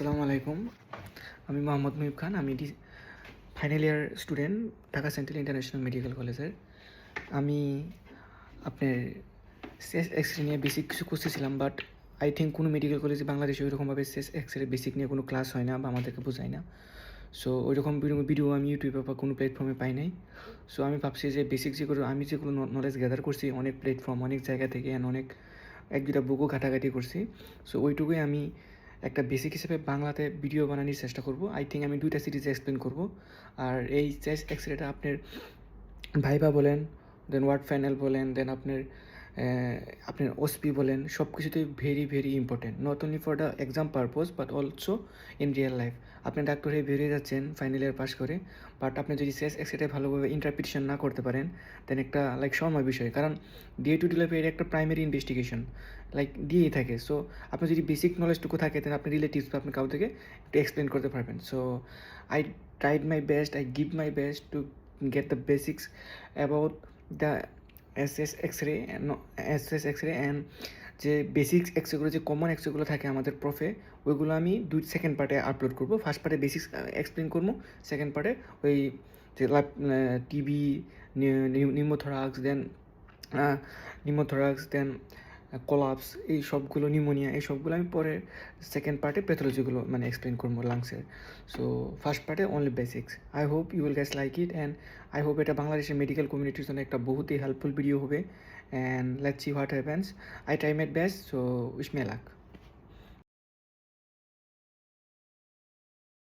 আসসালামু আলাইকুম। আমি মোহাম্মদ মুহিব খান। আমি final year student, Dhaka central international medical কলেজের। আমি আপনার চেস্ট এক্স-রে নিয়ে বেসিক কিছু খুঁজতেছিলাম, বাট আই থিঙ্ক কোনো মেডিকেল কলেজে বাংলাদেশে ওইরকমভাবে চেস্ট এক্স-রে বেসিক নিয়ে কোনো ক্লাস হয় না বা আমাদেরকে বোঝায় না। সো ওইরকম ভিডিও আমি ইউটিউবে বা কোনো প্ল্যাটফর্মে পাই নাই। সো আমি ভাবছি যে বেসিক যেগুলো নলেজ গ্যাদার করছি অনেক প্ল্যাটফর্ম, অনেক জায়গা থেকে, অ্যান্ড অনেক এক দুটা বুকও ঘাটাঘাটি করছি। সো ওইটুকুই আমি একটা বেসিক হিসেবে বাংলাতে ভিডিও বানানোর চেষ্টা করব। আই থিঙ্ক আমি 2টা সিরিজে এক্সপ্লেন করব। আর এই চেস্ট এক্স-রেটা আপনার ভাইভা বলেন, দেন ওয়ার্ড ফাইনাল বলেন, দেন আপনার ওসপি বলেন, সব কিছুতেই very very important, not only for the exam purpose but also in real life. আপনি ডাক্তার হয়ে বেরিয়ে যাচ্ছেন ফাইনাল ইয়ার পাস করে, বাট আপনি যদি চেস্ট এক্স-রেটা ভালোভাবে ইন্টারপ্রিটেশন না করতে পারেন, দেন একটা শর্মার বিষয়। কারণ ডে টু ডে লাইফে এটা একটা প্রাইমারি ইনভেস্টিগেশন দিয়েই থাকে। সো আপনার যদি বেসিক নলেজটুকু থাকে, দেন আপনি রিলেটিভস বা আপনি কাউ থেকে একটু এক্সপ্লেন করতে পারবেন। So I tried my best, I give my best to get the basics about the SS X-ray and SS X-ray and যে বেসিক্স এক্সরেগুলো, যে কমন এক্সরেগুলো থাকে আমাদের প্রফে, ওইগুলো আমি সেকেন্ড পার্টে আপলোড করবো। ফার্স্ট পার্টে বেসিক্স এক্সপ্লেন করবো, সেকেন্ড পার্টে ওই যে টিবি, নিউমোথরাক্স, দেন কোলাপস, এই সবগুলো, নিউমোনিয়া, এই সবগুলো আমি পরে সেকেন্ড পার্টে প্যাথোলজিগুলো এক্সপ্লেন করবো লাংসের। সো ফার্স্ট পার্টে only basics. I hope you will guys like it, and I hope এটা বাংলাদেশের মেডিকেল কমিউনিটির জন্য একটা বহুতই হেল্পফুল ভিডিও হবে। And let's see what happens. I try my best, so wish me lakh.